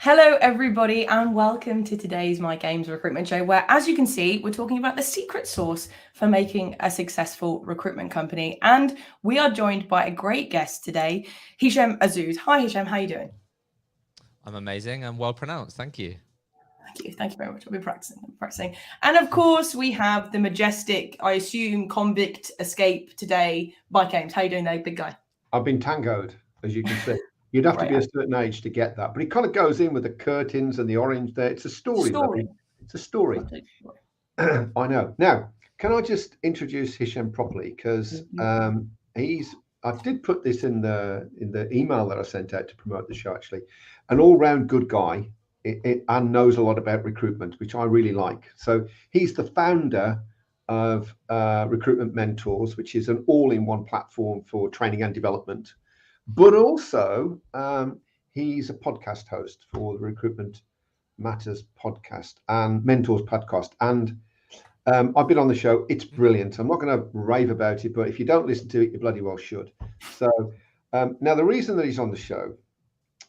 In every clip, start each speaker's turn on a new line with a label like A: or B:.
A: Hello, everybody, and welcome to today's My Games Recruitment Show, where, as you can see, we're talking about the secret sauce for making a successful recruitment company. And we are joined by a great guest today, Hishem Azzouz. Hi, Hishem. How are you doing?
B: I'm amazing and well pronounced. Thank you.
A: Thank you. Thank you very much. We're practicing. And of course, we have the majestic, I assume, convict escape today, Mike Games. How are you doing there, big guy?
C: I've been tangoed, as you can see. You'd have to be a certain age to get that, but it kind of goes in with the curtains and the orange there. It's a story. It's a story. I know. Now, can I just introduce Hishem properly? Because I did put this in the email that I sent out to promote the show. Actually, an all-round good guy, and knows a lot about recruitment, which I really like. So he's the founder of Recruitment Mentors, which is an all-in-one platform for training and development. But also, he's a podcast host for the Recruitment Matters podcast and Mentors podcast. And I've been on the show. It's brilliant. I'm not going to rave about it, but if you don't listen to it, you bloody well should. So now the reason that he's on the show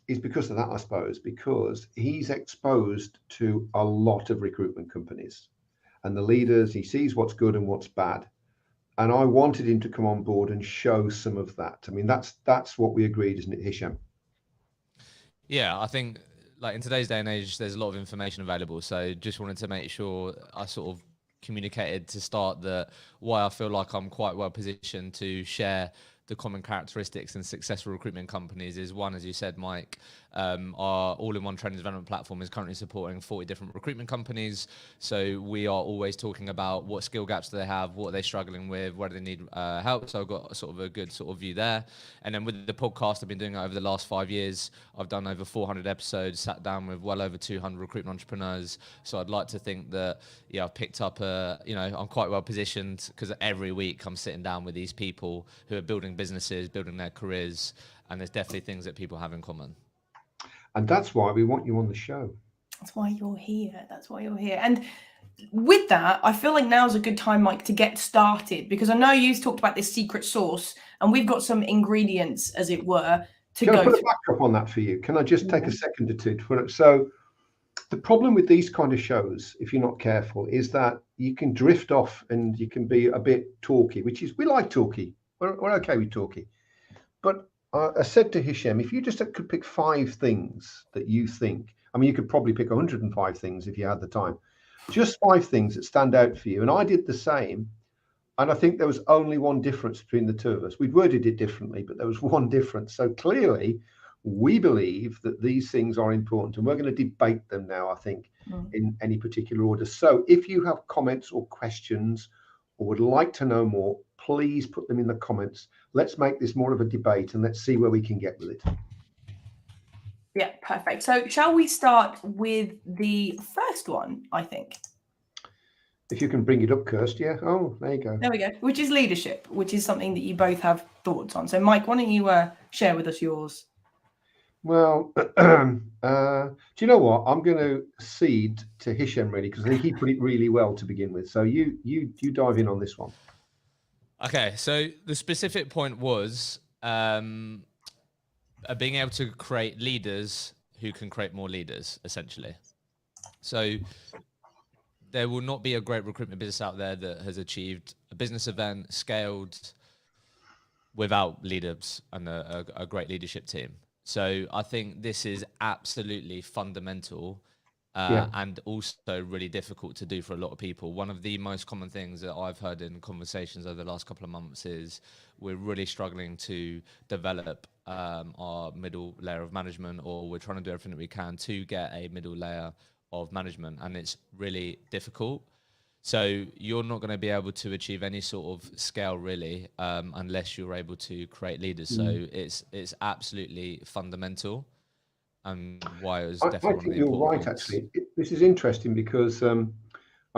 C: is because of that, I suppose, because he's exposed to a lot of recruitment companies and the leaders. He sees what's good and what's bad. And I wanted him to come on board and show some of that. I mean, that's what we agreed, isn't it, Hishem?
B: Yeah, I think like in today's day and age, there's a lot of information available. So just wanted to make sure I sort of communicated to start that why I feel like I'm quite well positioned to share the common characteristics in successful recruitment companies is one, as you said, Mike, our all-in-one training development platform is currently supporting 40 different recruitment companies. So we are always talking about what skill gaps do they have, what are they struggling with, where do they need help. So I've got sort of a good sort of view there. And then with the podcast, I've been doing it over the last 5 years. I've done over 400 episodes, sat down with well over 200 recruitment entrepreneurs. So I'd like to think that, I've picked up I'm quite well positioned because every week I'm sitting down with these people who are building businesses, building their careers, and there's definitely things that people have in common.
C: And that's why we want you on the show.
A: That's why you're here. And with that, I feel like now's a good time, Mike, to get started, because I know you've talked about this secret sauce and we've got some ingredients, as it were, to
C: Can
A: go
C: I put a backup on that for you? Can I just take a second or two to put it? So the problem with these kind of shows, if you're not careful, is that you can drift off and you can be a bit talky, which is, we like talky. We're okay with talky. But I said to Hishem, if you just could pick 5 things that you think, I mean, you could probably pick 105 things if you had the time, just 5 things that stand out for you. And I did the same. And I think there was only one difference between the two of us. We'd worded it differently, but there was one difference. So clearly, we believe that these things are important, and we're going to debate them now, I think, in any particular order. So if you have comments or questions or would like to know more, please put them in the comments. Let's make this more of a debate and let's see where we can get with it.
A: Yeah, perfect. So shall we start with the first one, I think?
C: If you can bring it up, Kirst, yeah. Oh, there you go.
A: There we go. Which is leadership, which is something that you both have thoughts on. So, Mike, why don't you share with us yours?
C: Well, do you know what? I'm going to cede to Hishem, really, because I think he put it really well to begin with. So you dive in on this one.
B: Okay, so the specific point was being able to create leaders who can create more leaders, essentially. So there will not be a great recruitment business out there that has achieved a business event, scaled, without leaders and a great leadership team. So I think this is absolutely fundamental and also really difficult to do for a lot of people. One of the most common things that I've heard in conversations over the last couple of months is we're really struggling to develop our middle layer of management, or we're trying to do everything that we can to get a middle layer of management, and it's really difficult. So you're not going to be able to achieve any sort of scale really unless you're able to create leaders. So it's absolutely fundamental, and why it was definitely
C: I think you're right, actually. This is interesting because, I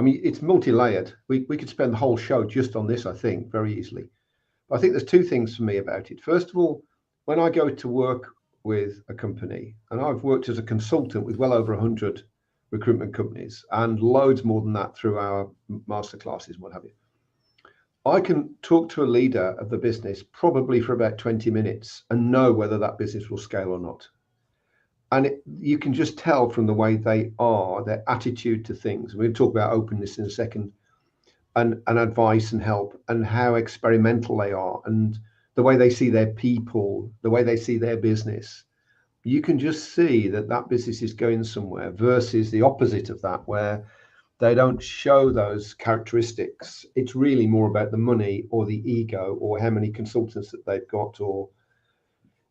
C: mean, it's multi-layered. We could spend the whole show just on this, I think, very easily. But I think there's 2 things for me about it. First of all, when I go to work with a company, and I've worked as a consultant with well over 100 recruitment companies and loads more than that through our masterclasses and what have you, I can talk to a leader of the business probably for about 20 minutes and know whether that business will scale or not. And you can just tell from the way they are, their attitude to things. We're going to talk about openness in a second, and advice and help, and how experimental they are, and the way they see their people, the way they see their business. You can just see that that business is going somewhere, versus the opposite of that, where they don't show those characteristics. It's really more about the money or the ego, or how many consultants that they've got, or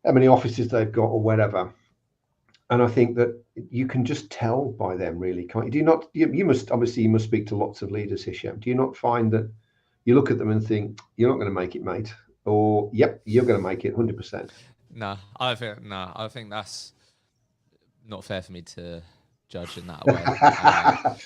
C: how many offices they've got, or whatever. And I think that you can just tell by them, really, can't you? Do you not? You must, obviously, you must speak to lots of leaders, Hishem. Do you not find that you look at them and think, you're not going to make it, mate, or yep, you're going to make it 100%?
B: No, I think that's not fair for me to judge in that way.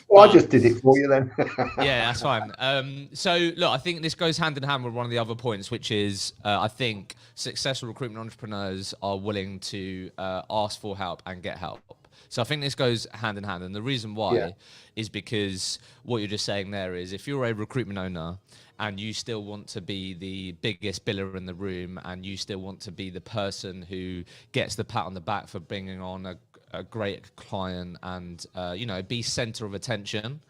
C: Well, I just did it for you then.
B: Yeah, that's fine. So look, I think this goes hand in hand with one of the other points, which is I think successful recruitment entrepreneurs are willing to ask for help and get help. So I think this goes hand in hand. And the reason why is because what you're just saying there is, if you're a recruitment owner and you still want to be the biggest biller in the room, and you still want to be the person who gets the pat on the back for bringing on a great client, and be center of attention,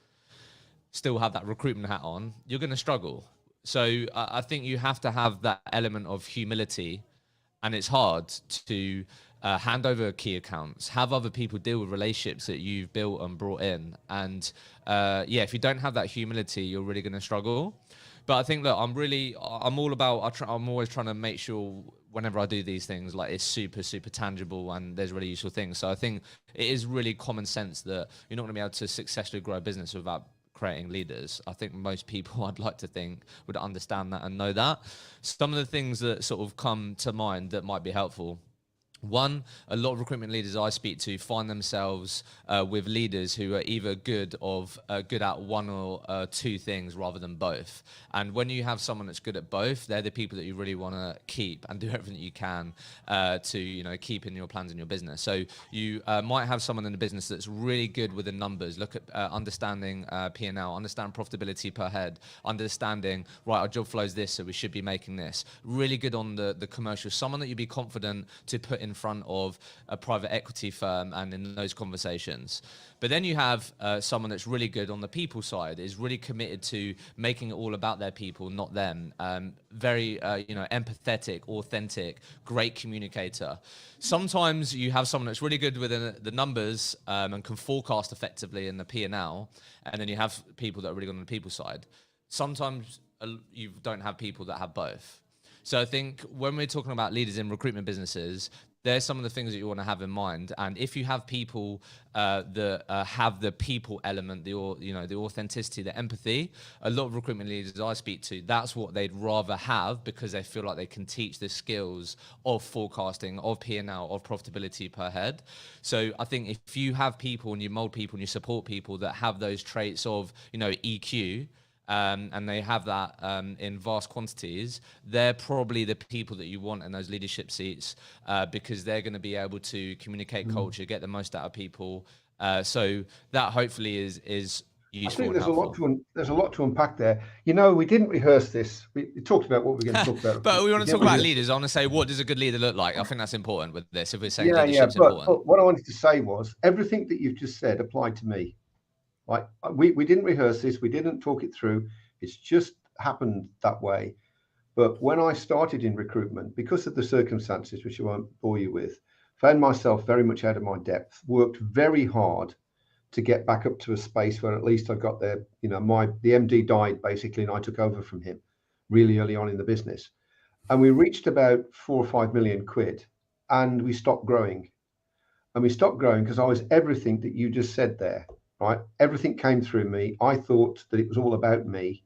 B: still have that recruitment hat on, you're going to struggle. So I think you have to have that element of humility, and it's hard to hand over key accounts, have other people deal with relationships that you've built and brought in. And if you don't have that humility, you're really going to struggle. But I think, look, I'm always trying to make sure whenever I do these things, like, it's super, super tangible and there's really useful things. So I think it is really common sense that you're not going to be able to successfully grow a business without creating leaders. I think most people, I'd like to think, would understand that and know that. Some of the things that sort of come to mind that might be helpful. One, a lot of recruitment leaders I speak to find themselves with leaders who are either good at one or two things rather than both. And when you have someone that's good at both, they're the people that you really want to keep and do everything that you can to keep in your plans in your business. So you might have someone in the business that's really good with the numbers. Look at understanding P&L, understand profitability per head, understanding, right, our job flow is this, so we should be making this. Really good on the commercial. Someone that you'd be confident to put in front of a private equity firm and in those conversations. But then you have someone that's really good on the people side, is really committed to making it all about their people, not them. Very empathetic, authentic, great communicator. Sometimes you have someone that's really good with the numbers and can forecast effectively in the P&L, and then you have people that are really good on the people side. Sometimes you don't have people that have both. So I think when we're talking about leaders in recruitment businesses, there's some of the things that you want to have in mind. And if you have people that have the people element, the authenticity, the empathy, a lot of recruitment leaders I speak to, that's what they'd rather have, because they feel like they can teach the skills of forecasting, of P&L, of profitability per head. So I think if you have people and you mold people and you support people that have those traits of, EQ, and they have that in vast quantities, they're probably the people that you want in those leadership seats, because they're going to be able to communicate culture, get the most out of people. So that hopefully is useful.
C: I think there's a lot to unpack there. We didn't rehearse this. We talked about what we're going to talk about.
B: But we want to talk about leaders. I want to say, what does a good leader look like? I think that's important with this. If we're saying leadership's important.
C: But what I wanted to say was, everything that you've just said applied to me. Like, we didn't rehearse this, we didn't talk it through, it's just happened that way. But when I started in recruitment, because of the circumstances, which I won't bore you with, found myself very much out of my depth, worked very hard to get back up to a space where at least I got there. The MD died basically, and I took over from him really early on in the business. And we reached about 4 or 5 million quid, and we stopped growing. And we stopped growing because I was everything that you just said there. Right, everything came through me. I thought that it was all about me,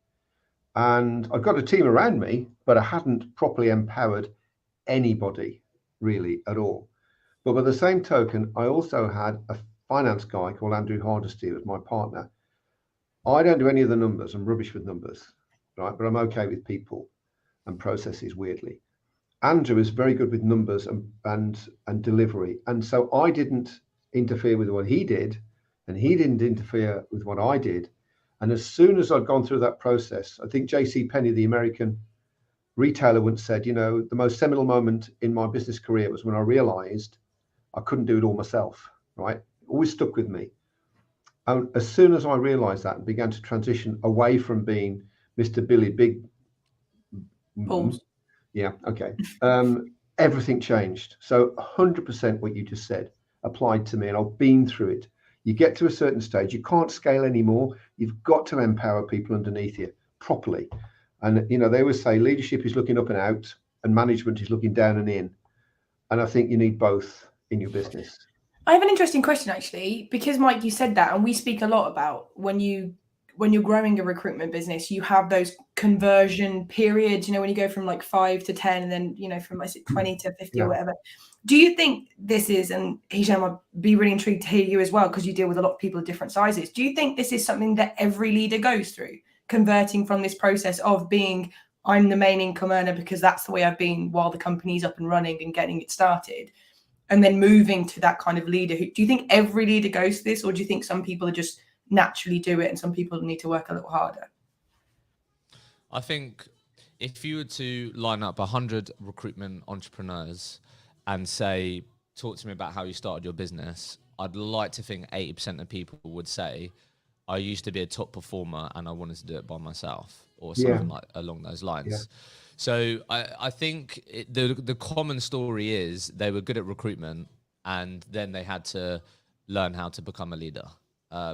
C: and I've got a team around me, but I hadn't properly empowered anybody really at all. But by the same token, I also had a finance guy called Andrew Hardesty, who was my partner. I don't do any of the numbers. I'm rubbish with numbers, right? But I'm okay with people and processes, weirdly. Andrew is very good with numbers and delivery, and so I didn't interfere with what he did, and he didn't interfere with what I did. And as soon as I'd gone through that process, I think J.C. Penney, the American retailer, once said, the most seminal moment in my business career was when I realized I couldn't do it all myself, right? Always stuck with me. And as soon as I realized that and began to transition away from being Mr. Billy Big
A: Balls.
C: Yeah, okay. Everything changed. So 100% what you just said applied to me, and I've been through it. You get to a certain stage, you can't scale anymore. You've got to empower people underneath you properly. And, you know, they always say leadership is looking up and out and management is looking down and in. And I think you need both in your business.
A: I have an interesting question, actually, because Mike, you said that, and we speak a lot about when you're growing a recruitment business, you have those conversion periods, you know, when you go from like 5 to 10 and then, you know, from 20 to 50 or whatever. Do you think this is, and Hishem, I'd be really intrigued to hear you as well, because you deal with a lot of people of different sizes. Do you think this is something that every leader goes through, converting from this process of being, I'm the main income earner because that's the way I've been while the company's up and running and getting it started, and then moving to that kind of leader? Do you think every leader goes through this, or do you think some people are just naturally do it and some people need to work a little harder?
B: I think if you were to line up 100 recruitment entrepreneurs and say, talk to me about how you started your business, I'd like to think 80% of people would say, I used to be a top performer and I wanted to do it by myself, or something like along those lines. So I think the common story is they were good at recruitment and then they had to learn how to become a leader.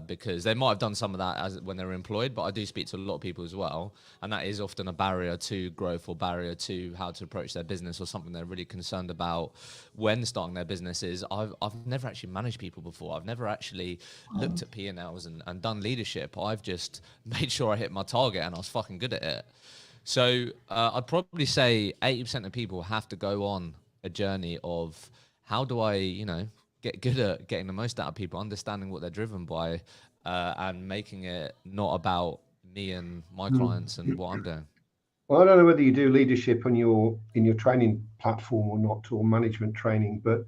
B: Because they might have done some of that when they were employed, but I do speak to a lot of people as well, and that is often a barrier to growth or barrier to how to approach their business, or something they're really concerned about when starting their businesses. I've never actually managed people before. I've never actually looked at P&Ls and done leadership. I've just made sure I hit my target and I was fucking good at it. So I'd probably say 80% of people have to go on a journey of how do I, you know, get good at getting the most out of people, understanding what they're driven by, and making it not about me and my clients and what I'm doing.
C: Well, I don't know whether you do leadership in your training platform or not, or management training, but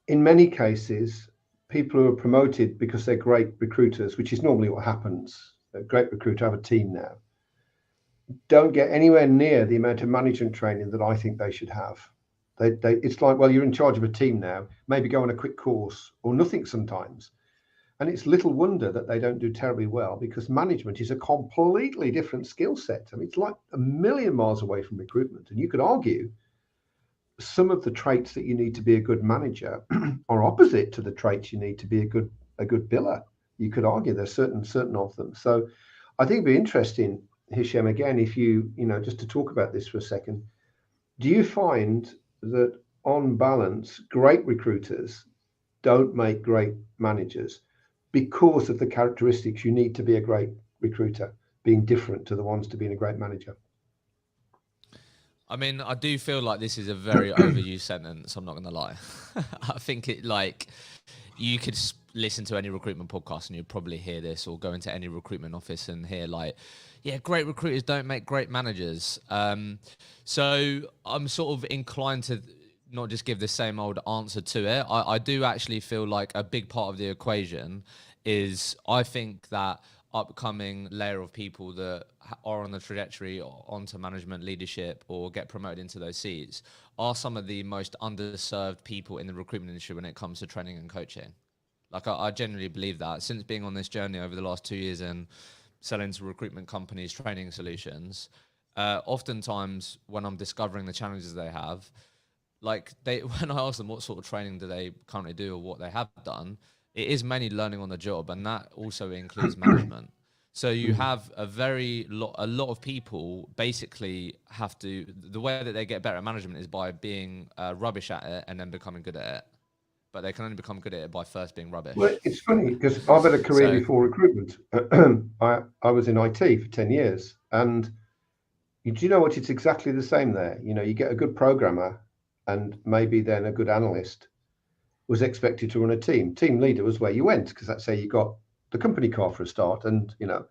C: in many cases, people who are promoted because they're great recruiters, which is normally what happens. A great recruiter, have a team now, don't get anywhere near the amount of management training that I think they should have. It's like, well, you're in charge of a team now, maybe go on a quick course or nothing sometimes. And it's little wonder that they don't do terribly well, because management is a completely different skill set. I mean, it's like a million miles away from recruitment. And you could argue some of the traits that you need to be a good manager are opposite to the traits you need to be a good biller. You could argue there's certain of them. So I think it'd be interesting, Hishem, again, if you know, just to talk about this for a second, do you find that on balance, great recruiters don't make great managers because of the characteristics you need to be a great recruiter, being different to the ones to being a great manager?
B: I mean, I do feel like this is a very overused sentence. I'm not going to lie. I think it, like, you could listen to any recruitment podcast and you'd probably hear this, or go into any recruitment office and hear like, yeah, great recruiters don't make great managers. So I'm sort of inclined to not just give the same old answer to it. I do actually feel like a big part of the equation is, I think that upcoming layer of people that are on the trajectory onto management, leadership, or get promoted into those seats are some of the most underserved people in the recruitment industry when it comes to training and coaching. Like, I genuinely believe that. Since being on this journey over the last 2 years and selling to recruitment companies training solutions, oftentimes when I'm discovering the challenges they have, like, when I ask them what sort of training do they currently do or what they have done, it is mainly learning on the job, and that also includes management. So you have a lot of people basically have to, the way that they get better at management is by being rubbish at it and then becoming good at it. But they can only become good at it by first being rubbish.
C: Well, it's funny because I've had a career before recruitment. I was in IT for 10 years, and do you know what? It's exactly the same there. You know, you get a good programmer and maybe then a good analyst was expected to run a team. Team leader was where you went, because that's how you got the company car for a start. And, you know,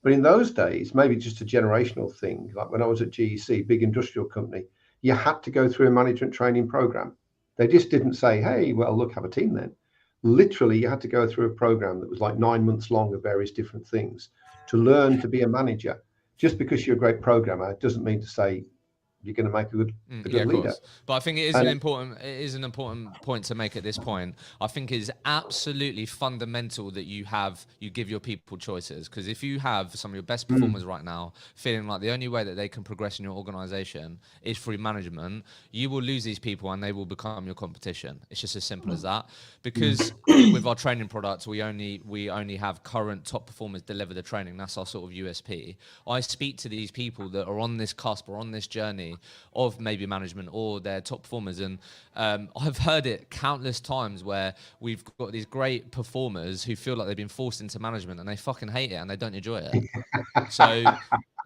C: but in those days, maybe just a generational thing, like when I was at GEC, big industrial company, you had to go through a management training program. They just didn't say, hey, well, look, have a team then. Literally, you had to go through a program that was like 9 months long of various different things to learn to be a manager. Just because you're a great programmer doesn't mean to say you're going to make a good
B: yeah, of
C: leader.
B: course. But I think it is an important point to make at this point. I think it is absolutely fundamental that you give your people choices, because if you have some of your best performers right now feeling like the only way that they can progress in your organization is through management, you will lose these people and they will become your competition. It's just as simple as that. Because with our training products, we only have current top performers deliver the training. That's our sort of USP. I speak to these people that are on this cusp or on this journey of maybe management or their top performers, and I've heard it countless times where we've got these great performers who feel like they've been forced into management and they fucking hate it and they don't enjoy it. So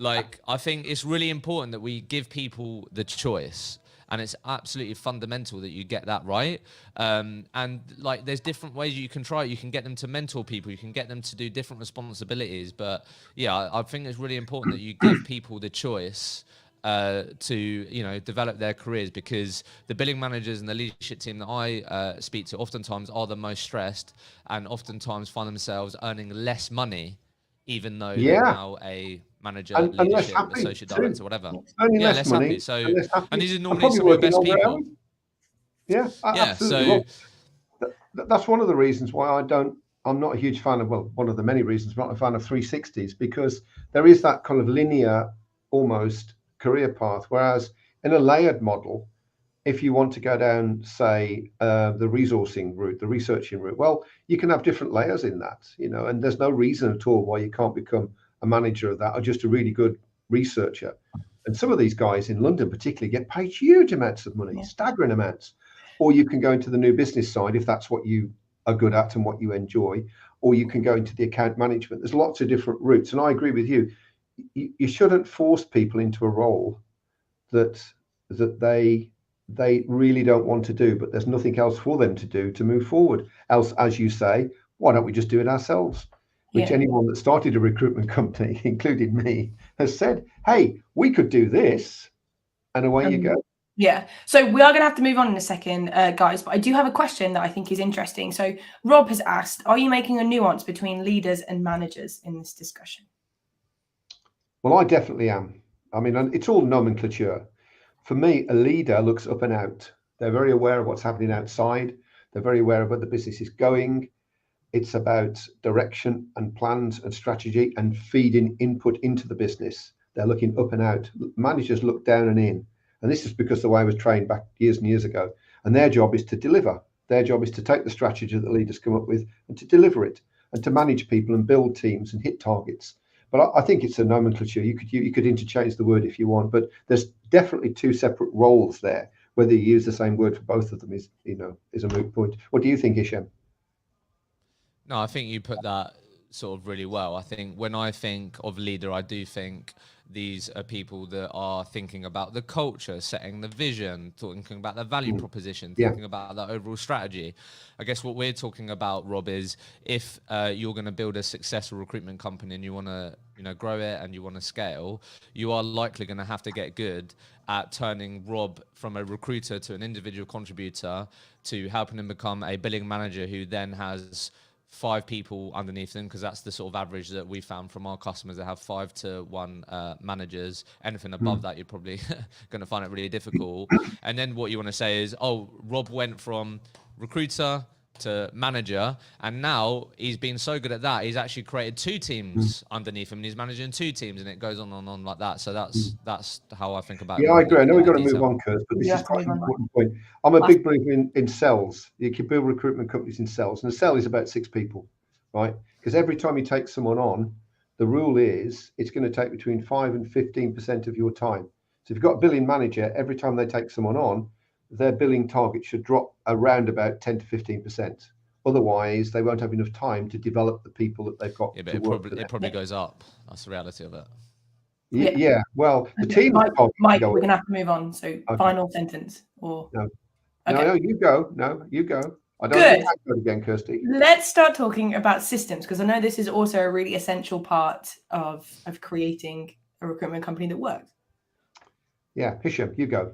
B: like, I think it's really important that we give people the choice, and it's absolutely fundamental that you get that right. And like, there's different ways you can try it. You can get them to mentor people, you can get them to do different responsibilities, but yeah, I think it's really important that you give people the choice to develop their careers, because the billing managers and the leadership team that I speak to oftentimes are the most stressed and oftentimes find themselves earning less money, even though they're now a manager,
C: and
B: leadership, associate director, whatever.
C: Earning less money,
B: happy. So,
C: and less happy.
B: and these are
C: And
B: normally
C: probably
B: some of your
C: working
B: best
C: longer
B: people.
C: hours. Yeah,
B: Yeah,
C: absolutely.
B: so
C: That's one of the reasons why I'm not a huge fan of, one of the many reasons I'm not a fan of 360s, because there is that kind of linear almost career path, whereas in a layered model, if you want to go down, say, the resourcing route, the researching route, well, you can have different layers in that, and there's no reason at all why you can't become a manager of that or just a really good researcher. And some of these guys in London particularly get paid huge amounts of money, staggering amounts. Or you can go into the new business side if that's what you are good at and what you enjoy, or you can go into the account management. There's lots of different routes. And I agree with you. You shouldn't force people into a role that they really don't want to do, but there's nothing else for them to do to move forward. Else, as you say, why don't we just do it ourselves? Which anyone that started a recruitment company, including me, has said, hey, we could do this, and away you go.
A: Yeah. So we are going to have to move on in a second, guys, but I do have a question that I think is interesting. So Rob has asked, are you making a nuance between leaders and managers in this discussion?
C: Well, I definitely am. I mean, it's all nomenclature. For me, a leader looks up and out. They're very aware of what's happening outside. They're very aware of where the business is going. It's about direction and plans and strategy and feeding input into the business. They're looking up and out. Managers look down and in. And this is because the way I was trained back years and years ago. And their job is to deliver. Their job is to take the strategy that the leaders come up with and to deliver it, and to manage people and build teams and hit targets. But I think it's a nomenclature. You could interchange the word if you want, but there's definitely two separate roles there. Whether you use the same word for both of them is a moot point. What do you think, Hishem?
B: No, I think you put that sort of really well. I think when I think of leader, I do think these are people that are thinking about the culture, setting the vision, thinking about the value proposition, thinking about that overall strategy. I guess what we're talking about, Rob, is if you're going to build a successful recruitment company and you want to grow it and you want to scale, you are likely going to have to get good at turning Rob from a recruiter to an individual contributor, to helping him become a billing manager who then has 5 people underneath them, because that's the sort of average that we found from our customers that have 5 to 1 managers. Anything above that, you're probably going to find it really difficult. And then what you want to say is, oh, Rob went from recruiter to manager, and now he's been so good at that, he's actually created 2 teams underneath him, and he's managing 2 teams, and it goes on and on like that. So that's how I think about it.
C: Yeah, I agree. I know we've got to move on, Kurt, but this is quite an important point. I'm a big believer in cells. You can build recruitment companies in cells, and a cell is about 6 people, right? Because every time you take someone on, the rule is it's going to take between 5 and 15% of your time. So if you've got a billing manager, every time they take someone on, their billing target should drop around about 10 to 15%. Otherwise, they won't have enough time to develop the people that they've got.
B: Yeah, but it probably goes up. That's the reality of it.
C: Yeah. Well, the team.
A: Mike, we're going to have to move on. So final sentence or.
C: No, you go. No, you go. I don't
A: Good.
C: Go again, Kirsty.
A: Let's start talking about systems, because I know this is also a really essential part of creating a recruitment company that works.
C: Yeah, Hishem, you go.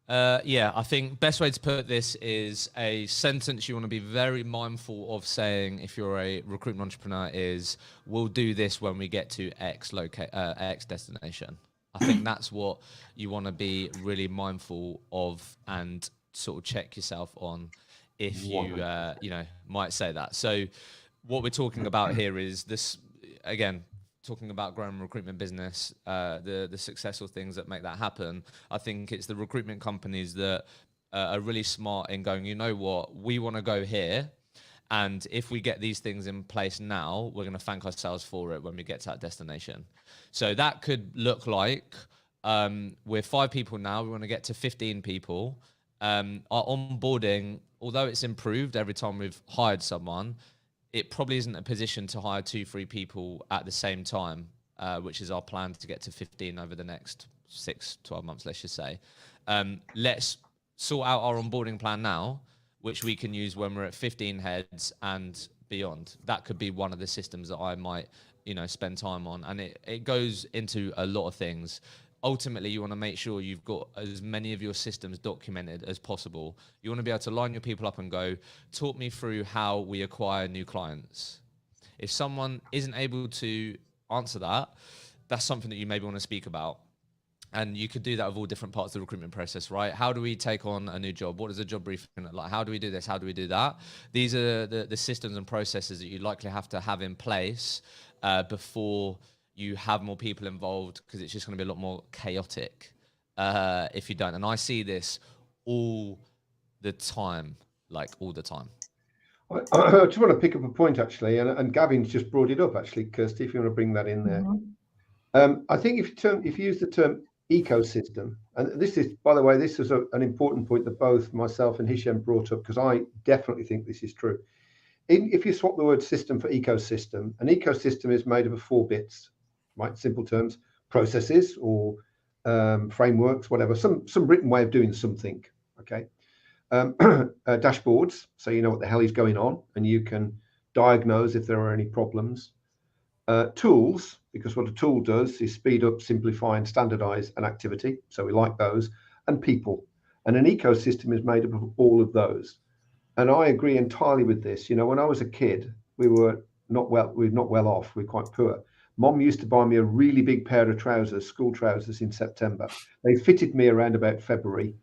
B: Yeah, I think best way to put this is a sentence you want to be very mindful of saying if you're a recruitment entrepreneur is, we'll do this when we get to X destination. I think that's what you want to be really mindful of and sort of check yourself on if you, might say that. So what we're talking about here is this, again, talking about growing recruitment business, the successful things that make that happen. I think it's the recruitment companies that are really smart in going, you know what, we want to go here. And if we get these things in place now, we're going to thank ourselves for it when we get to that destination. So that could look like we're 5 people now. We want to get to 15 people. Our onboarding, although it's improved every time we've hired someone, it probably isn't a position to hire 2-3 people at the same time, which is our plan to get to 15 over the next 6-12 months, let's just say. Let's sort out our onboarding plan now, which we can use when we're at 15 heads and beyond. That could be one of the systems that I might, spend time on. And it goes into a lot of things. Ultimately, you want to make sure you've got as many of your systems documented as possible. You want to be able to line your people up and go, talk me through how we acquire new clients. If someone isn't able to answer that, that's something that you maybe want to speak about. And you could do that with all different parts of the recruitment process, right? How do we take on a new job? What does a job briefing look like? How do we do this? How do we do that? These are the systems and processes that you likely have to have in place before you have more people involved, because it's just going to be a lot more chaotic if you don't. And I see this all the time, like all the time.
C: I just want to pick up a point, actually, and Gavin's just brought it up, actually, Kirsty, if you want to bring that in there. Mm-hmm. I think if you use the term ecosystem, and this is, by the way, this is an important point that both myself and Hishem brought up, because I definitely think this is true. If you swap the word system for ecosystem, an ecosystem is made up of 4 bits, right? Simple terms, processes or frameworks, whatever, some written way of doing something, okay? Dashboards, so you know what the hell is going on, and you can diagnose if there are any problems. Tools, because what a tool does is speed up, simplify, and standardize an activity. So we like those. And people. And an ecosystem is made up of all of those. And I agree entirely with this. When I was a kid, we were not well off. We were quite poor. Mom used to buy me a really big pair of trousers, school trousers, in September. They fitted me around about February.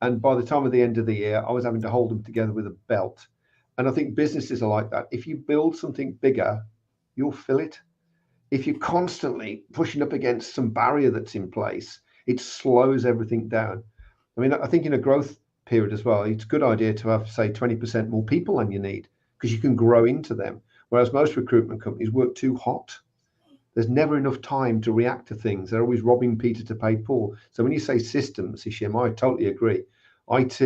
C: And by the time of the end of the year, I was having to hold them together with a belt. And I think businesses are like that. If you build something bigger, you'll fill it. If you're constantly pushing up against some barrier that's in place, it slows everything down. I mean, I think in a growth period as well, it's a good idea to have, say, 20% more people than you need, because you can grow into them. Whereas most recruitment companies work too hot. There's never enough time to react to things. They're always robbing Peter to pay Paul. So when you say systems, Hishem, I totally agree. IT,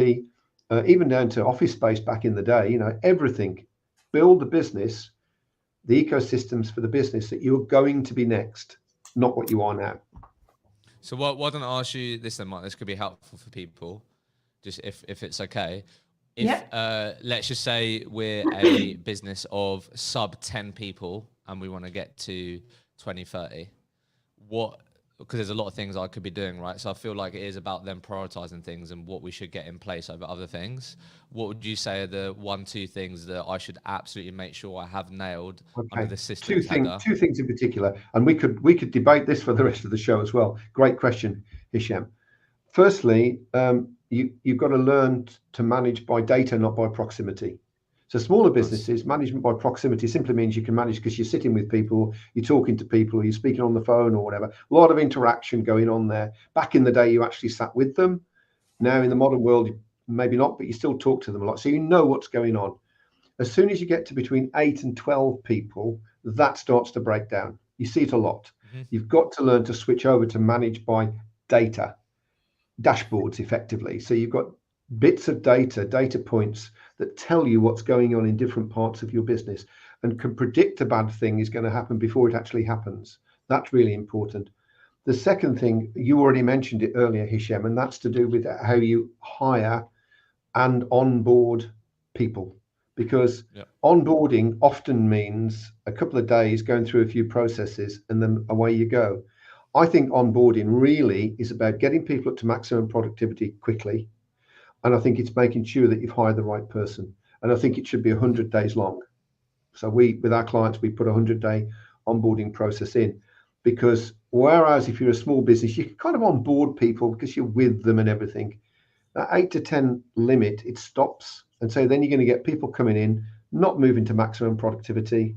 C: even down to office space back in the day, everything. Build the business, the ecosystems for the business that you're going to be next, not what you are now.
B: So why don't I ask you this then, Mike? This could be helpful for people, just if it's okay. Let's just say we're a business of sub 10 people and we want to get to 20, 30. Because there's a lot of things I could be doing, right? So I feel like it is about them prioritizing things and what we should get in place over other things. What would you say are the 1-2 things that I should absolutely make sure I have nailed under the system?
C: Two things in particular, and we could debate this for the rest of the show as well. Great question, Hishem. Firstly, you've got to learn to manage by data, not by proximity. So smaller businesses, management by proximity simply means you can manage because you're sitting with people, you're talking to people, you're speaking on the phone or whatever. A lot of interaction going on there. Back in the day, you actually sat with them. Now in the modern world, maybe not, but you still talk to them a lot. So you know what's going on. As soon as you get to between 8 and 12 people, that starts to break down. You see it a lot. Mm-hmm. You've got to learn to switch over to manage by data, dashboards effectively. So you've got bits of data points that tell you what's going on in different parts of your business and can predict a bad thing is going to happen before it actually happens. That's really important. The second thing, you already mentioned it earlier, Hishem, and that's to do with how you hire and onboard people, because onboarding often means a couple of days going through a few processes and then away you go. I think onboarding really is about getting people up to maximum productivity quickly. And I think it's making sure that you've hired the right person. And I think it should be 100 days long. So with our clients, we put a 100-day onboarding process in. because whereas if you're a small business, you can kind of onboard people because you're with them and everything. That 8 to 10 limit, it stops. And so then you're going to get people coming in, not moving to maximum productivity,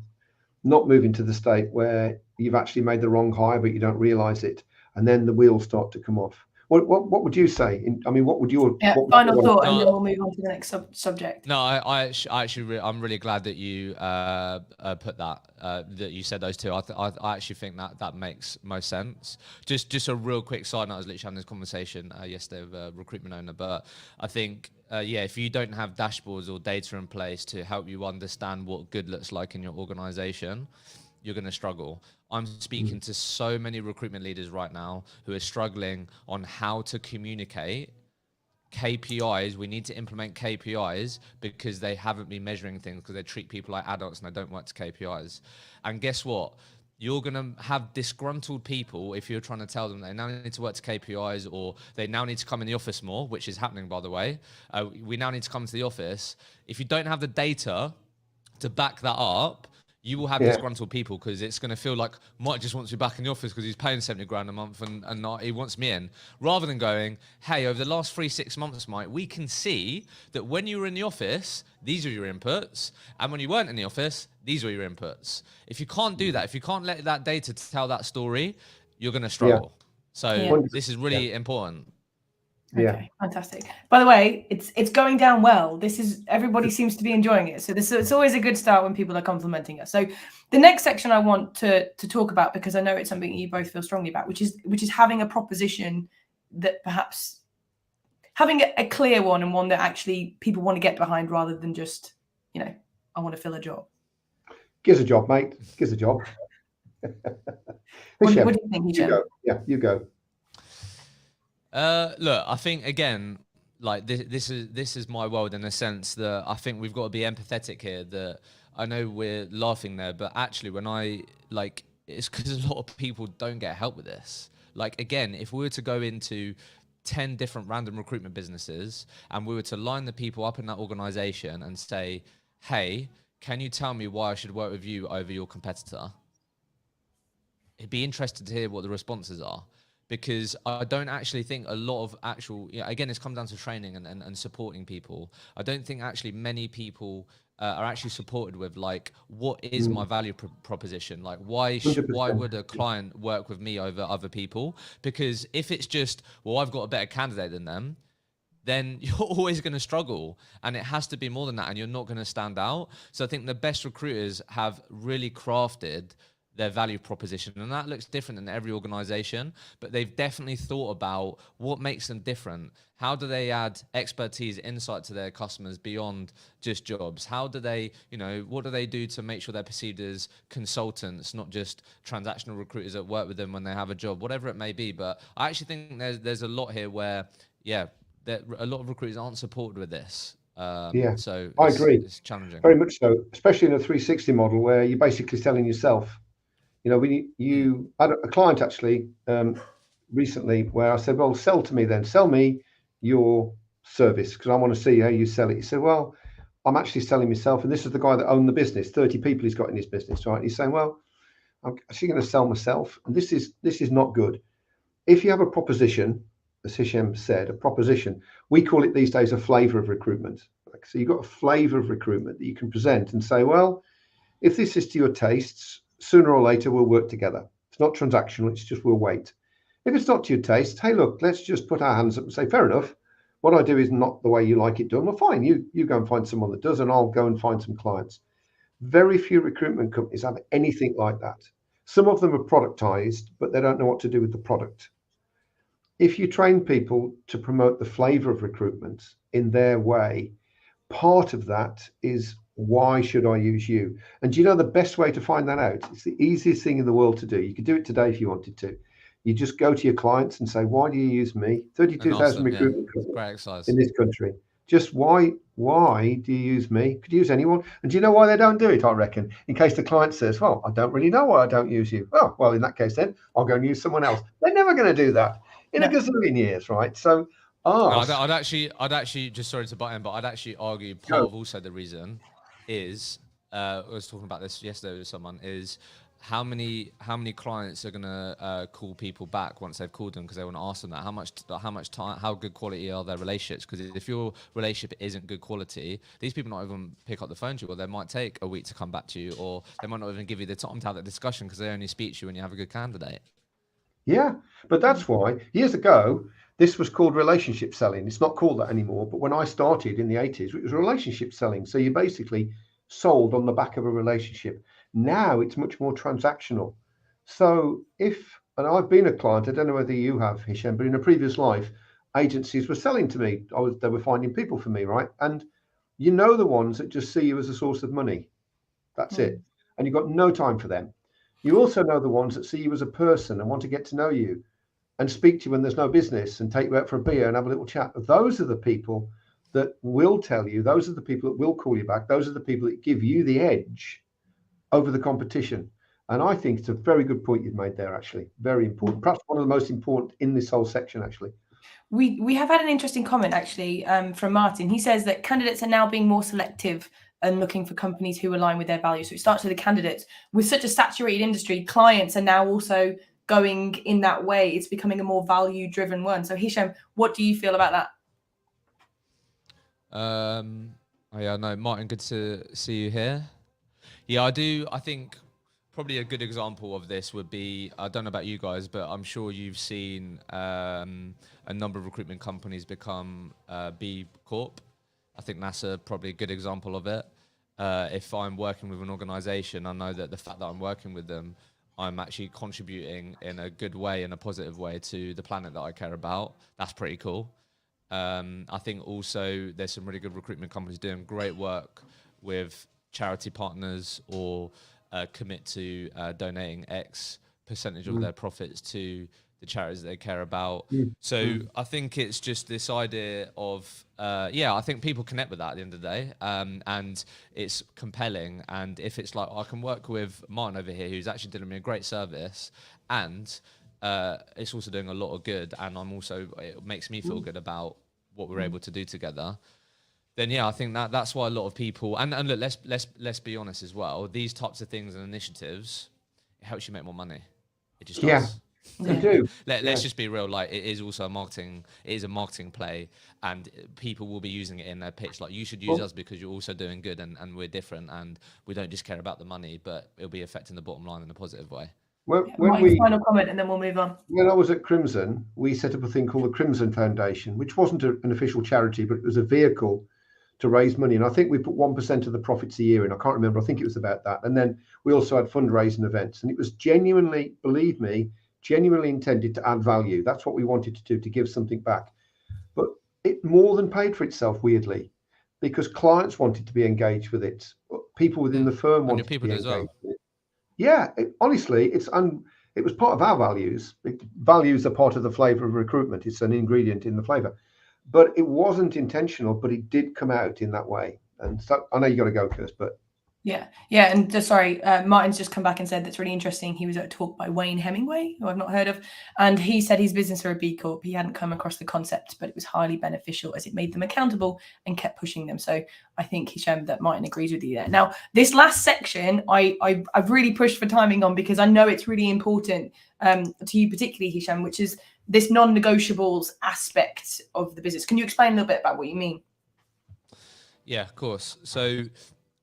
C: not moving to the state where you've actually made the wrong hire, but you don't realize it. And then the wheels start to come off. What would you say? I mean, what would your
A: final thought, and then we'll move on to the next subject.
B: No, I actually I'm really glad that you put that that you said those two. I actually think that makes most sense. Just a real quick side note. I was literally having this conversation yesterday with a recruitment owner, but I think yeah, if you don't have dashboards or data in place to help you understand what good looks like in your organization, you're going to struggle. I'm speaking to so many recruitment leaders right now who are struggling on how to communicate KPIs. We need to implement KPIs because they haven't been measuring things, because they treat people like adults and they don't work to KPIs. And guess what? You're going to have disgruntled people if you're trying to tell them they now need to work to KPIs, or they now need to come in the office more, which is happening, by the way. We now need to come to the office. If you don't have the data to back that up, you will have disgruntled people, because it's going to feel like Mike just wants you back in the office because he's paying 70 grand a month and not, he wants me in. Rather than going, hey, over the last 3-6 months, Mike, we can see that when you were in the office, these are your inputs. And when you weren't in the office, these were your inputs. If you can't do that, if you can't let that data tell that story, you're going to struggle. So this is really important.
A: Okay, fantastic. By the way, it's going down well. Everybody seems to be enjoying it. So it's always a good start when people are complimenting us. So the next section I want to talk about, because I know it's something you both feel strongly about, which is having a proposition that perhaps having a clear one, and one that actually people want to get behind, rather than just, I want to fill a job.
C: Give us a job, mate. Give us a job.
A: What do you think, Hishem?
C: You go.
B: Look, I think again, like this is my world, in a sense that I think we've got to be empathetic here. That I know we're laughing there, but actually it's because a lot of people don't get help with this. Like, again, if we were to go into 10 different random recruitment businesses and we were to line the people up in that organization and say, hey, can you tell me why I should work with you over your competitor? It'd be interested to hear what the responses are. Because I don't actually think a lot of again, it's come down to training and supporting people. I don't think actually many people are actually supported with, like, what is my value proposition? Like, why would a client work with me over other people? Because if it's just, well, I've got a better candidate than them, then you're always going to struggle. And it has to be more than that, and you're not going to stand out. So I think the best recruiters have really crafted their value proposition, and that looks different in every organization, but they've definitely thought about what makes them different. How do they add expertise, insight to their customers beyond just jobs? How do they, what do they do to make sure they're perceived as consultants, not just transactional recruiters that work with them when they have a job, whatever it may be? But I actually think there's a lot here where, that a lot of recruiters aren't supported with this. So
C: I agree.
B: It's challenging.
C: Very much so, especially in a 360 model where you're basically selling yourself. You had a client actually recently where I said, well, sell me your service, because I want to see how you sell it. He said, well, I'm actually selling myself. And this is the guy that owned the business, 30 people he's got in his business, right? He's saying, well, I'm actually going to sell myself. And this is not good. If you have a proposition, as Hishem said, a proposition, we call it these days a flavor of recruitment. So you've got a flavor of recruitment that you can present and say, well, if this is to your tastes, sooner or later we'll work together. It's not transactional, it's just we'll wait. If it's not to your taste, hey, look, let's just put our hands up and say, fair enough, what I do is not the way you like it done. Well, fine, you go and find someone that does, and I'll go and find some clients. Very few recruitment companies have anything like that. Some of them are productized, but they don't know what to do with the product. If you train people to promote the flavor of recruitment in their way, part of that is, why should I use you? And do you know the best way to find that out? It's the easiest thing in the world to do. You could do it today if you wanted to. You just go to your clients and say, why do you use me? 32,000 recruitment companies in this country. Just why do you use me? Could use anyone. And do you know why they don't do it, I reckon? In case the client says, well, I don't really know why I don't use you. Oh, well, in that case, then I'll go and use someone else. They're never going to do that in a gazillion years, right? So
B: I'd actually, just sorry to butt in, but I'd actually argue part of also the reason is, I was talking about this yesterday with someone, is how many clients are gonna call people back once they've called them because they want to ask them that? How much time? How good quality are their relationships? Because if your relationship isn't good quality, these people not even pick up the phone to you, or they might take a week to come back to you, or they might not even give you the time to have that discussion because they only speak to you when you have a good candidate.
C: Yeah, but that's why years ago this was called relationship selling. It's not called that anymore. But when I started in the 80s, it was relationship selling. So you basically sold on the back of a relationship. Now it's much more transactional. So and I've been a client, I don't know whether you have, Hishem, but in a previous life, agencies were selling to me. They were finding people for me, right? And you know the ones that just see you as a source of money. That's it. And you've got no time for them. You also know the ones that see you as a person and want to get to know you and speak to you when there's no business and take you out for a beer and have a little chat. Those are the people that will tell you. Those are the people that will call you back. Those are the people that give you the edge over the competition. And I think it's a very good point you've made there, actually. Very important. Perhaps one of the most important in this whole section, actually.
A: We have had an interesting comment, actually, from Martin. He says that candidates are now being more selective and looking for companies who align with their values. So it starts with the candidates. With such a saturated industry, clients are now also going in that way. It's becoming a more value-driven one. So Hishem, what do you feel about that?
B: Yeah, no, Martin, good to see you here. Yeah, I do. I think probably a good example of this would be, I don't know about you guys, but I'm sure you've seen a number of recruitment companies become B Corp. I think that's probably a good example of it. If I'm working with an organization, I know that the fact that I'm working with them, I'm actually contributing in a good way, in a positive way to the planet that I care about. That's pretty cool. I think also there's some really good recruitment companies doing great work with charity partners or commit to donating X percentage of their profits to the charities that they care about. So I think it's just this idea of, I think people connect with that at the end of the day, and it's compelling. And if it's like, I can work with Martin over here, who's actually doing me a great service, and it's also doing a lot of good, and it makes me feel good about what we're able to do together. Then yeah, I think that's why a lot of people, and look, let's be honest as well. These types of things and initiatives, it helps you make more money. It just does.
C: They do.
B: Let's just be real. Like, it is also a marketing play, and people will be using it in their pitch. Like, you should use us because you're also doing good, and we're different, and we don't just care about the money, but it'll be affecting the bottom line in a positive way.
A: Final comment, and then we'll move on.
C: When I was at Crimson, we set up a thing called the Crimson Foundation, which wasn't an official charity, but it was a vehicle to raise money. And I think we put 1% of the profits a year in. I can't remember. I think it was about that. And then we also had fundraising events. And it was genuinely, believe me, genuinely intended to add value. That's what we wanted to do, to give something back. But it more than paid for itself, weirdly, because clients wanted to be engaged with it. People within the firm wanted to be engaged with it. Yeah, honestly, it was part of our values. Values are part of the flavor of recruitment. It's an ingredient in the flavor. But it wasn't intentional, but it did come out in that way. And so I know you got to go, Kirst, but
A: yeah. And sorry, Martin's just come back and said that's really interesting. He was at a talk by Wayne Hemingway, who I've not heard of, and he said his business are a B Corp. He hadn't come across the concept, but it was highly beneficial as it made them accountable and kept pushing them. So I think, Hishem, that Martin agrees with you there. Now, this last section, I've really pushed for timing on, because I know it's really important to you, particularly, Hishem, which is this non-negotiables aspect of the business. Can you explain a little bit about what you mean?
B: Yeah, of course. So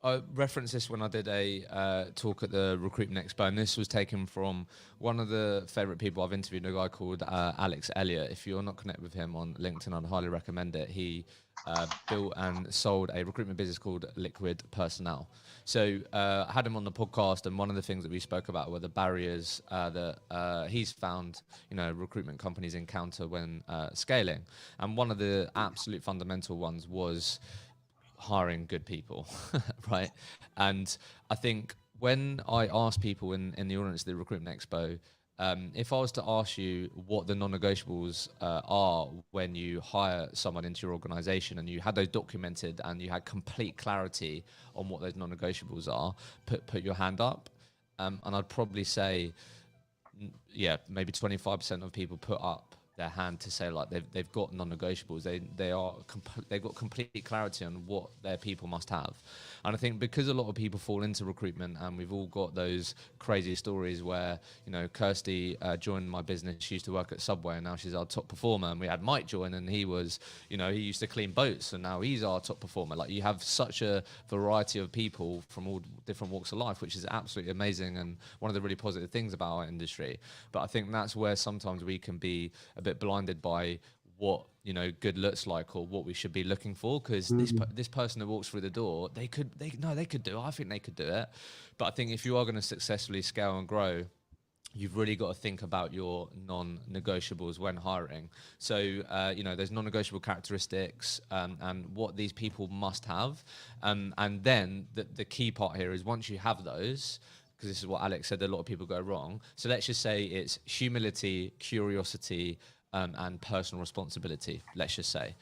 B: I referenced this when I did a talk at the Recruitment Expo, and this was taken from one of the favourite people I've interviewed, a guy called Alex Elliott. If you're not connected with him on LinkedIn, I'd highly recommend it. He built and sold a recruitment business called Liquid Personnel. So I had him on the podcast, and one of the things that we spoke about were the barriers that he's found, recruitment companies encounter when scaling. And one of the absolute fundamental ones was hiring good people, right? And I think when I ask people in the audience of the Recruitment Expo, if I was to ask you what the non-negotiables are when you hire someone into your organization, and you had those documented and you had complete clarity on what those non-negotiables are, put your hand up. And I'd probably say, maybe 25% of people put up their hand to say like they've got non-negotiables. They've got complete clarity on what their people must have. And I think because a lot of people fall into recruitment, and we've all got those crazy stories where, you know, Kirsty joined my business. She used to work at Subway, and now she's our top performer. And we had Mike join, and he was, you know, he used to clean boats, and now he's our top performer. Like, you have such a variety of people from all different walks of life, which is absolutely amazing, and one of the really positive things about our industry. But I think that's where sometimes we can be a bit blinded by what, you know, good looks like, or what we should be looking for, because this person who walks through the door, they could do it. I think they could do it. But I think if you are going to successfully scale and grow, you've really got to think about your non-negotiables when hiring. So, you know, there's non-negotiable characteristics, and what these people must have. And then the key part here is, once you have those, because this is what Alex said, a lot of people go wrong. So let's just say it's humility, curiosity, and personal responsibility, let's just say.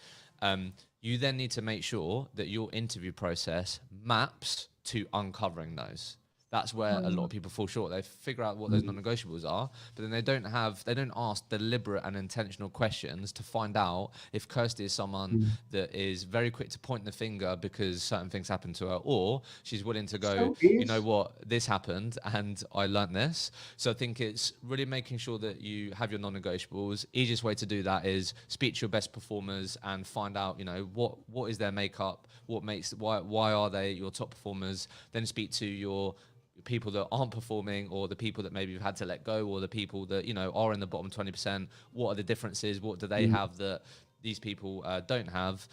B: You then need to make sure that your interview process maps to uncovering those. That's where a lot of people fall short. They figure out what those non-negotiables are, but then they don't ask deliberate and intentional questions to find out if Kirsty is someone that is very quick to point the finger because certain things happen to her, or she's willing to go, you know what, this happened and I learned this. So I think it's really making sure that you have your non-negotiables. Easiest way to do that is speak to your best performers and find out, you know, what is their makeup, why are they your top performers. Then speak to your people that aren't performing, or the people that maybe you've had to let go, or the people that, you know, are in the bottom 20%. What are the differences? What do they have that these people don't have?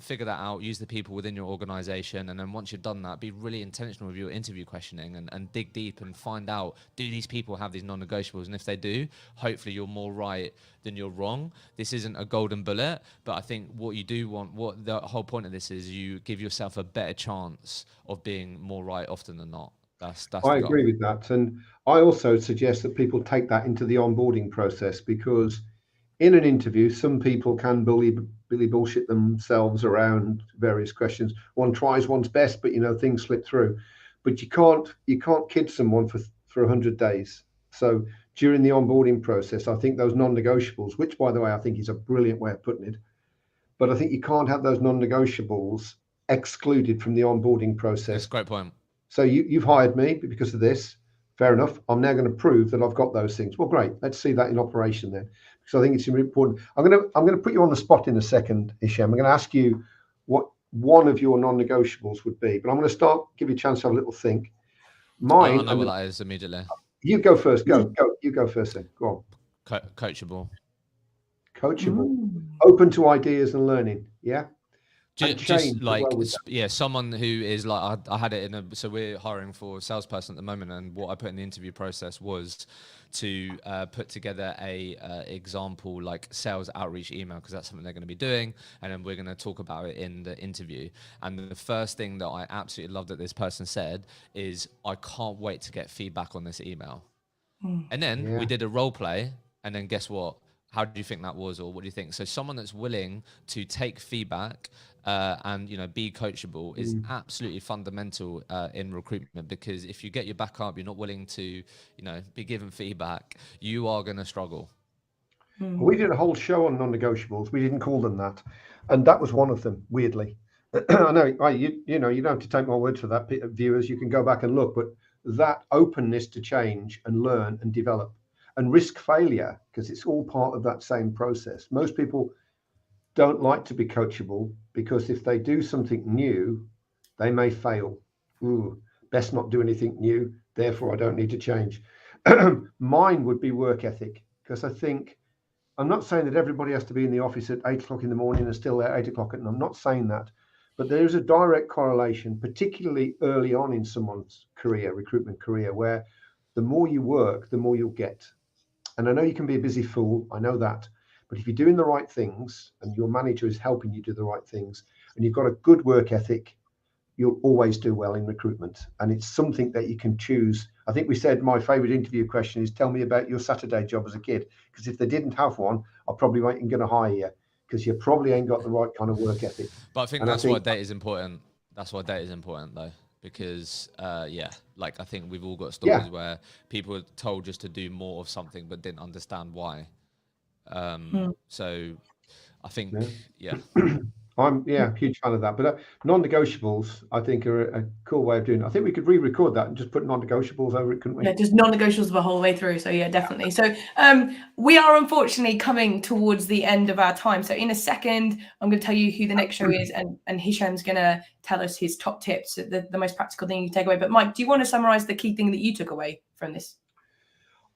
B: Figure that out. Use the people within your organization, and then once you've done that, be really intentional with your interview questioning, and dig deep and find out, do these people have these non-negotiables? And if they do, hopefully you're more right than you're wrong. This isn't a golden bullet, but I think what you do want, what the whole point of this is, you give yourself a better chance of being more right often than not. I
C: agree with that. And I also suggest that people take that into the onboarding process, because in an interview, some people can bully bullshit themselves around various questions. One tries one's best, but, you know, things slip through. But you can't kid someone for 100 days. So during the onboarding process, I think those non-negotiables, which, by the way, I think is a brilliant way of putting it, but I think you can't have those non-negotiables excluded from the onboarding process.
B: That's a great point.
C: So you've hired me because of this. Fair enough. I'm now going to prove that I've got those things. Well, great. Let's see that in operation then, because I think it's important. I'm going to put you on the spot in a second, Hishem. I'm going to ask you what one of your non-negotiables would be, but I'm going to give you a chance to have a little think. Mine.
B: I know what that is immediately.
C: You go first. Go. You go first then. Go on.
B: Coachable.
C: Open to ideas and learning. Yeah.
B: Just like, yeah, someone who is like, I had it so we're hiring for a salesperson at the moment, and what I put in the interview process was to put together a example like sales outreach email, because that's something they're going to be doing, and then we're going to talk about it in the interview. And the first thing that I absolutely loved that this person said is, I can't wait to get feedback on this email. And then we did a role play, and then guess what? How do you think that was, or what do you think? So someone that's willing to take feedback and, you know, be coachable is absolutely fundamental in recruitment, because if you get your back up, you're not willing to, you know, be given feedback, you are going to struggle.
C: We did a whole show on non-negotiables. We didn't call them that, and that was one of them. Weirdly, I know you know, you don't have to take my word for that, viewers. You can go back and look, but that openness to change and learn and develop, and risk failure, because it's all part of that same process. Most people don't like to be coachable, because if they do something new, they may fail. Best not do anything new, therefore I don't need to change. Mine would be work ethic, because I think, I'm not saying that everybody has to be in the office at 8 o'clock in the morning and still there at 8 o'clock at night. I'm not saying that, but there is a direct correlation, particularly early on in someone's career, recruitment career, where the more you work, the more you'll get. And I know you can be a busy fool, I know that. But if you're doing the right things, and your manager is helping you do the right things, and you've got a good work ethic, you'll always do well in recruitment. And it's something that you can choose. I think we said my favorite interview question is, tell me about your Saturday job as a kid. Because if they didn't have one, I probably ain't going to hire you, because you probably ain't got the right kind of work ethic.
B: But I think that's why data is important. That's why data is important, though. Because, like, I think we've all got stories where people are told just to do more of something but didn't understand why. So I think, yeah.
C: I'm a huge fan of that. But non-negotiables, I think, are a cool way of doing it. I think we could re-record that and just put non-negotiables over it, couldn't we?
A: Yeah, just non-negotiables the whole way through. So yeah, definitely. So we are unfortunately coming towards the end of our time. So in a second, I'm going to tell you who the next show is, and Hishem's going to tell us his top tips, the most practical thing you take away. But Mike, do you want to summarize the key thing that you took away from this?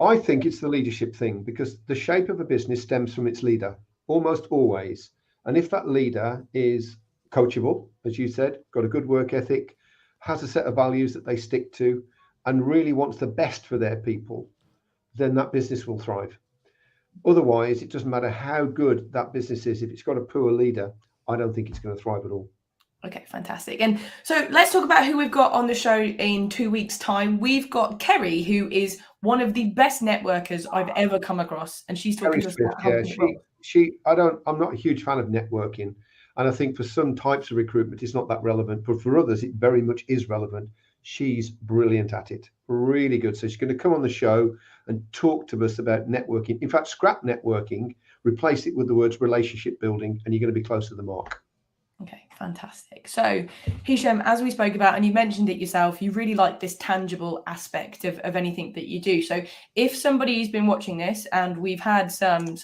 C: I think it's the leadership thing, because the shape of a business stems from its leader, almost always. And if that leader is coachable, as you said, got a good work ethic, has a set of values that they stick to, and really wants the best for their people, then that business will thrive. Otherwise, it doesn't matter how good that business is. If it's got a poor leader, I don't think it's going to thrive at all.
A: Okay, fantastic. And so let's talk about who we've got on the show in 2 weeks' time. We've got Kerry, who is one of the best networkers I've ever come across, and she's talking to us about how
C: I'm not a huge fan of networking, and I think for some types of recruitment it's not that relevant, but for others it very much is relevant. She's brilliant at it, really good. So she's going to come on the show and talk to us about networking. In fact, scrap networking, replace it with the words relationship building, and you're going to be close to the mark.
A: Okay, fantastic. So Hishem, as we spoke about, and you mentioned it yourself, you really like this tangible aspect of anything that you do. So if somebody's been watching this and we've had some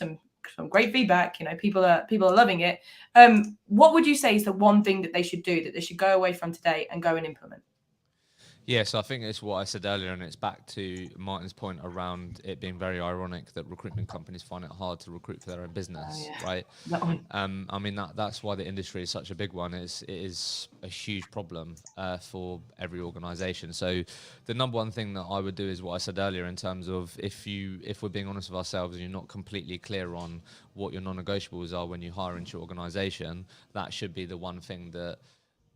A: great feedback, people are loving it, what would you say is the one thing that they should do, that they should go away from today and go and implement?
B: Yeah, so I think it's what I said earlier, and it's back to Martin's point around it being very ironic that recruitment companies find it hard to recruit for their own business, right? I mean, that's why the industry is such a big one. It is a huge problem for every organization. So the number one thing that I would do is what I said earlier, in terms of if we're being honest with ourselves and you're not completely clear on what your non-negotiables are when you hire into your organization, that should be the one thing that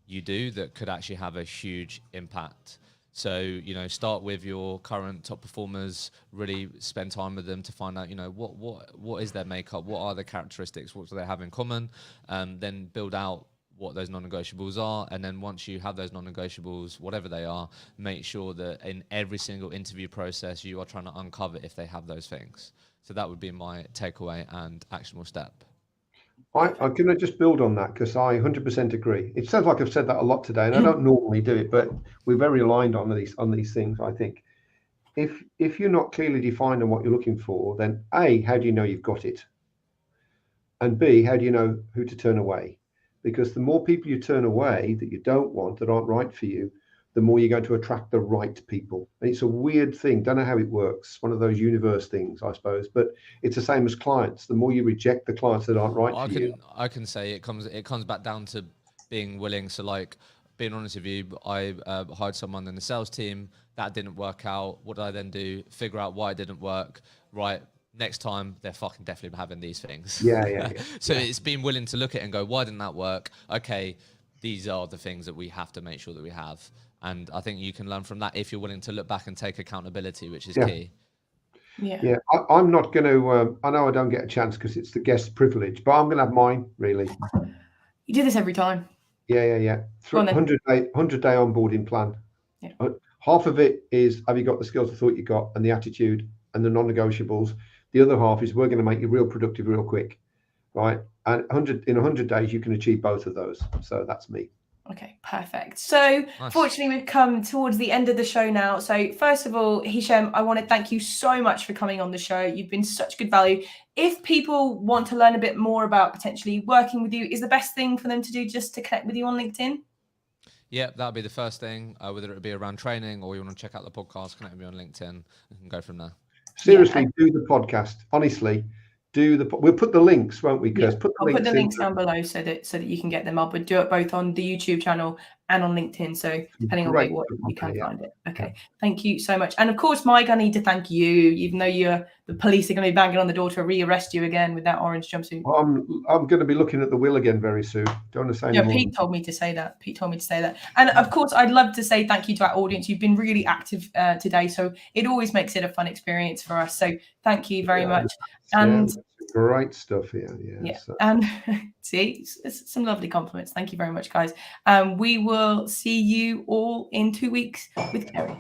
B: you do that could actually have a huge impact. So, start with your current top performers, really spend time with them to find out, what is their makeup, what are their characteristics, what do they have in common, then build out what those non-negotiables are. And then once you have those non-negotiables, whatever they are, make sure that in every single interview process, you are trying to uncover if they have those things. So that would be my takeaway and actionable step.
C: I'm going to just build on that, because I 100% agree. It sounds like I've said that a lot today, and I don't normally do it, but we're very aligned on these things. I think if you're not clearly defined on what you're looking for, then A, how do you know you've got it? And B, how do you know who to turn away? Because the more people you turn away that you don't want, that aren't right for you, the more you're going to attract the right people. And it's a weird thing. Don't know how it works. One of those universe things, I suppose. But it's the same as clients. The more you reject the clients that aren't right for you.
B: I can say it comes back down to being willing. So, like, being honest with you, I hired someone in the sales team. That didn't work out. What did I then do? Figure out why it didn't work. Right. Next time, they're fucking definitely having these things.
C: Yeah.
B: So it's being willing to look at it and go, why didn't that work? Okay, these are the things that we have to make sure that we have. And I think you can learn from that if you're willing to look back and take accountability, which is key.
C: Yeah. I'm not going to, I know I don't get a chance because it's the guest privilege, but I'm going to have mine, really.
A: You do this every time.
C: Yeah. 100-day onboarding plan.
A: Yeah.
C: Half of it is, have you got the skills I thought you got, and the attitude and the non-negotiables. The other half is, we're going to make you real productive real quick, right? And in 100 days, you can achieve both of those. So that's me.
A: Okay, perfect. So nice. Fortunately, we've come towards the end of the show now. So first of all, Hishem, I want to thank you so much for coming on the show. You've been such good value. If people want to learn a bit more about potentially working with you, is the best thing for them to do just to connect with you on LinkedIn?
B: Yeah, that'll be the first thing, whether it be around training or you want to check out the podcast, connect with me on LinkedIn and go from there.
C: Seriously, do the podcast. Honestly. We'll put the links, won't we, Chris?
A: Yeah, I'll put the links down below so that you can get them up. We'll do it both on the YouTube channel and on LinkedIn. So depending on what you can find it. Okay. Thank you so much. And of course, Mike, I need to thank you, even though the police are going to be banging on the door to rearrest you again with that orange jumpsuit.
C: Well, I'm going to be looking at the will again very soon. Don't want to say anymore.
A: Pete told me to say that. And of course, I'd love to say thank you to our audience. You've been really active today, so it always makes it a fun experience for us. So thank you very much. And
C: great stuff here.
A: And see, some lovely compliments. Thank you very much, guys. We will see you all in 2 weeks with Kerry.